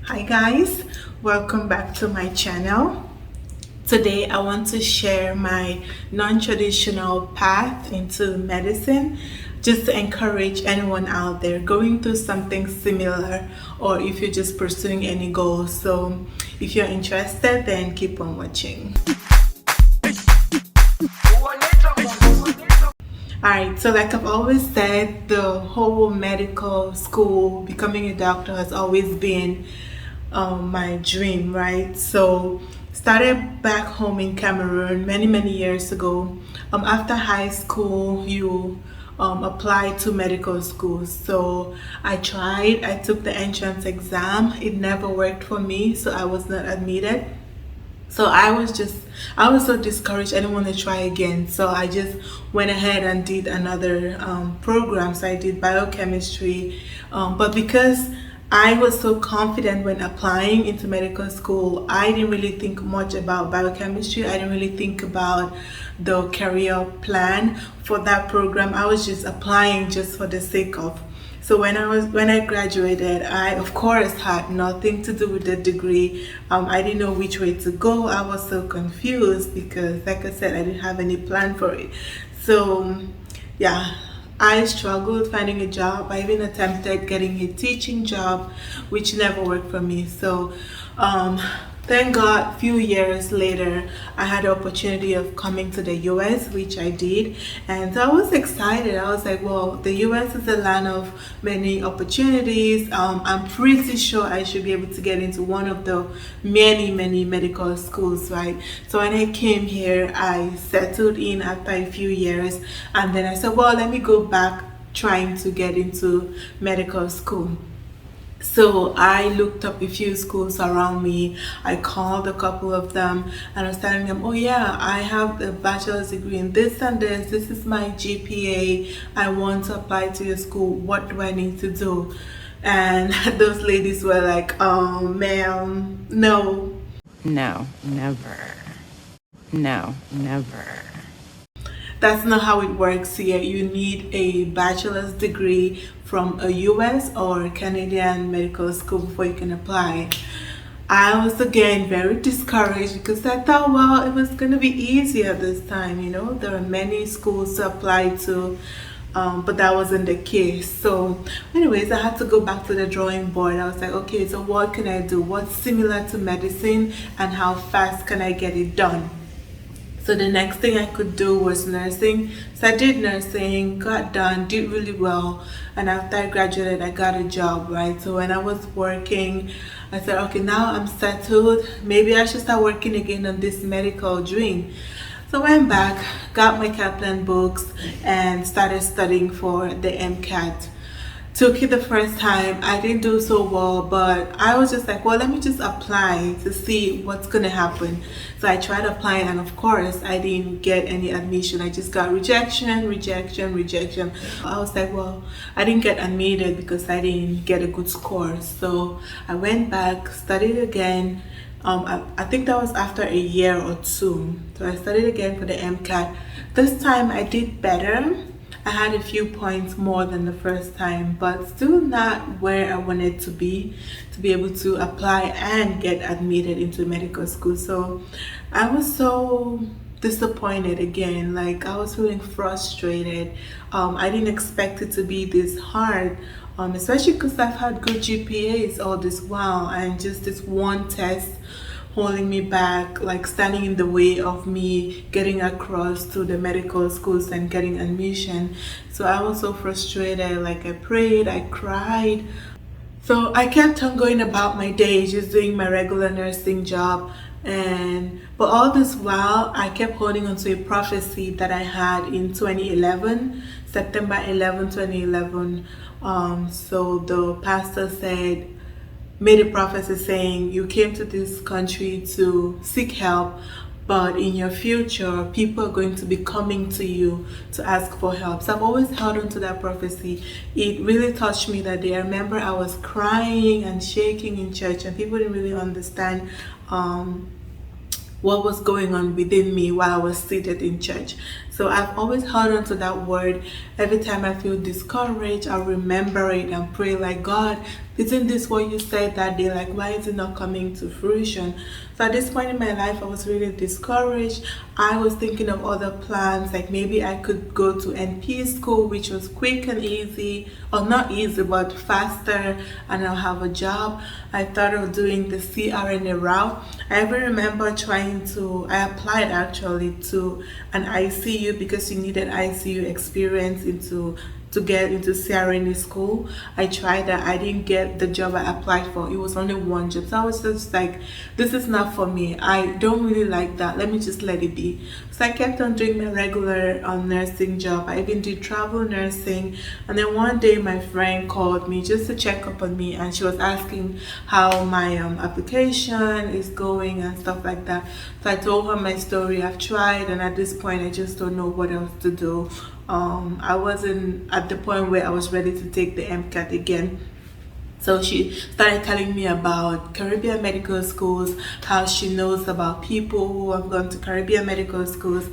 Hi guys, welcome back to my channel. Today I want to share my non-traditional path into medicine, just to encourage anyone out there going through something similar, or if you're just pursuing any goals. So if you're interested, then keep on watching. Alright, so like I've always said, the whole medical school, becoming a doctor has always been my dream, right? So started back home in Cameroon many years ago. After high school, you apply to medical schools. So I took the entrance exam. It never worked for me, so I was not admitted. So I was so discouraged. I didn't want to try again. So I just went ahead and did another program. So I did biochemistry. But because I was so confident when applying into medical school, I didn't really think much about biochemistry. I didn't really think about the career plan for that program. I was just applying just for the sake of. So when I graduated, I of course had nothing to do with the degree. I didn't know which way to go. I was so confused because, like I said, I didn't have any plan for it. So yeah, I struggled finding a job. I even attempted getting a teaching job, which never worked for me. So thank God, a few years later, I had the opportunity of coming to the US, which I did. And I was excited. I was like, well, the US is a land of many opportunities. I'm pretty sure I should be able to get into one of the many medical schools, right? So when I came here, I settled in after a few years. And then I said, well, let me go back trying to get into medical school. So I looked up a few schools around me. I called a couple of them and I was telling them, oh yeah, I have a bachelor's degree in this and this. This is my GPA. I want to apply to your school. What do I need to do? And those ladies were like, ma'am, no. No, never. No, never. That's not how it works here. You need a bachelor's degree from a US or Canadian medical school before you can apply. I was again very discouraged because I thought, well, it was going to be easier this time. You know, there are many schools to apply to, but that wasn't the case. So anyways, I had to go back to the drawing board. I was like, okay, so what can I do? What's similar to medicine and how fast can I get it done? So the next thing I could do was nursing. So I did nursing, got done, did really well. And after I graduated, I got a job, right? So when I was working, I said, okay, now I'm settled. Maybe I should start working again on this medical dream. So I went back, got my Kaplan books, and started studying for the MCAT. Took it the first time. I didn't do so well, but I was just like, well, let me just apply to see what's gonna happen. So I tried applying, and of course I didn't get any admission. I just got rejection. I was like, well, I didn't get admitted because I didn't get a good score. So I went back, studied again. I think that was after a year or two. So I studied again for the MCAT. This time I did better. I had a few points more than the first time, but still not where I wanted to be able to apply and get admitted into medical school. So I was so disappointed again. Like, I was feeling frustrated. I didn't expect it to be this hard, especially because I've had good GPAs all this while, and just this one test holding me back, like standing in the way of me getting across to the medical schools and getting admission. So I was so frustrated. Like, I prayed, I cried. So I kept on going about my day, just doing my regular nursing job. But all this while, I kept holding on to a prophecy that I had in 2011, September 11, 2011. So the pastor made a prophecy saying, you came to this country to seek help, but in your future, people are going to be coming to you to ask for help. So I've always held on to that prophecy. It really touched me that day. I remember I was crying and shaking in church, and people didn't really understand what was going on within me while I was seated in church. So I've always held on to that word. Every time I feel discouraged, I remember it and pray like, God, isn't this what you said that day? Like, why is it not coming to fruition? So at this point in my life, I was really discouraged. I was thinking of other plans, like maybe I could go to NP school, which was quick and easy, or not easy, but faster, and I'll have a job. I thought of doing the CRNA route. I even remember I applied actually to an ICU because you needed ICU experience to get into CRNA school. I tried that. I didn't get the job I applied for. It was only one job. So I was just like, this is not for me. I don't really like that. Let me just let it be. So I kept on doing my regular nursing job. I even did travel nursing. And then one day my friend called me just to check up on me, and she was asking how my application is going and stuff like that. So I told her my story. I've tried, and at this point I just don't know what else to do. I wasn't at the point where I was ready to take the MCAT again. So she started telling me about Caribbean medical schools, how she knows about people who have gone to Caribbean medical schools.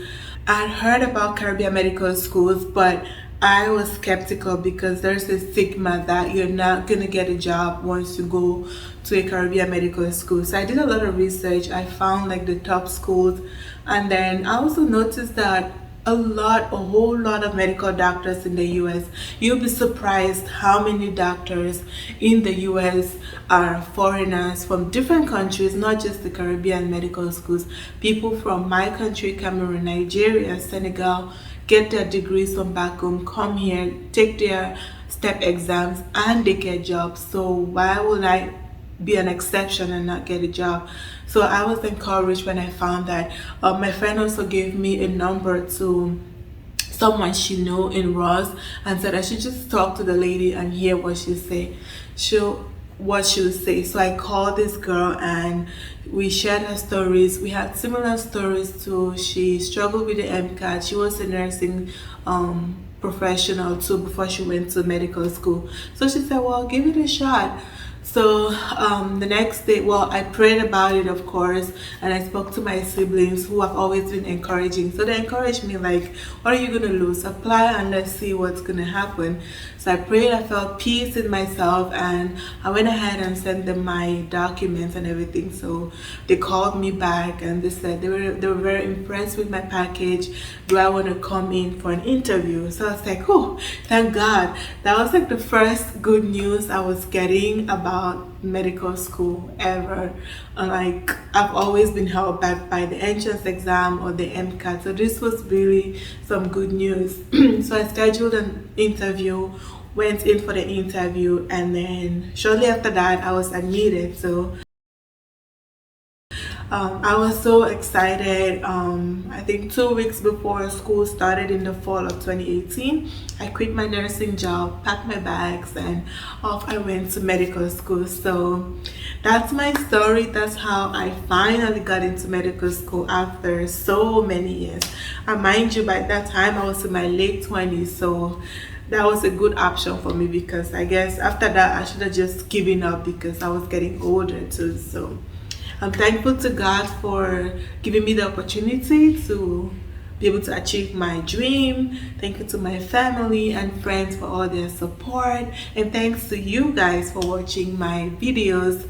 I'd heard about Caribbean medical schools, but I was skeptical because there's a stigma that you're not gonna get a job once you go to a Caribbean medical school. So I did a lot of research. I found like the top schools, and then I also noticed that a whole lot of medical doctors in the US. You'll be surprised how many doctors in the US are foreigners from different countries, not just the Caribbean medical schools. People from my country, Cameroon, Nigeria, Senegal, get their degrees from back home, come here, take their step exams, and they get jobs. So why would I be an exception and not get a job? So I was encouraged when I found that. My friend also gave me a number to someone she knew in Ross and said I should just talk to the lady and hear what she say. What she would say. So I called this girl and we shared her stories. We had similar stories too. She struggled with the MCAT. She was a nursing professional too before she went to medical school. So she said, well, give it a shot. So the next day, well, I prayed about it, of course, and I spoke to my siblings who have always been encouraging. So they encouraged me like, what are you going to lose? Apply and let's see what's going to happen. So I prayed, I felt peace in myself, and I went ahead and sent them my documents and everything. So they called me back and they said they were very impressed with my package. Do I want to come in for an interview? So I was like, oh, thank God. That was like the first good news I was getting about medical school ever. Like, I've always been held back by the entrance exam or the MCAT, so this was really some good news. So I scheduled an interview, went in for the interview, and then shortly after that I was admitted. So I was so excited. I think 2 weeks before school started in the fall of 2018, I quit my nursing job, packed my bags, and off I went to medical school. So that's my story. That's how I finally got into medical school after so many years. And mind you, by that time I was in my late 20s, so that was a good option for me, because I guess after that I should have just given up because I was getting older too. So I'm thankful to God for giving me the opportunity to be able to achieve my dream. Thank you to my family and friends for all their support. And thanks to you guys for watching my videos.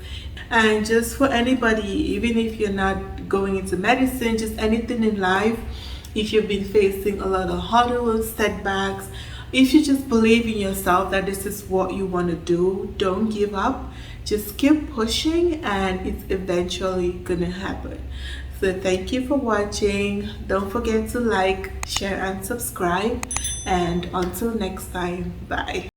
And just for anybody, even if you're not going into medicine, just anything in life, if you've been facing a lot of hurdles, setbacks, if you just believe in yourself that this is what you want to do, don't give up. Just keep pushing and it's eventually gonna happen. So thank you for watching. Don't forget to like, share, and subscribe. And until next time, bye.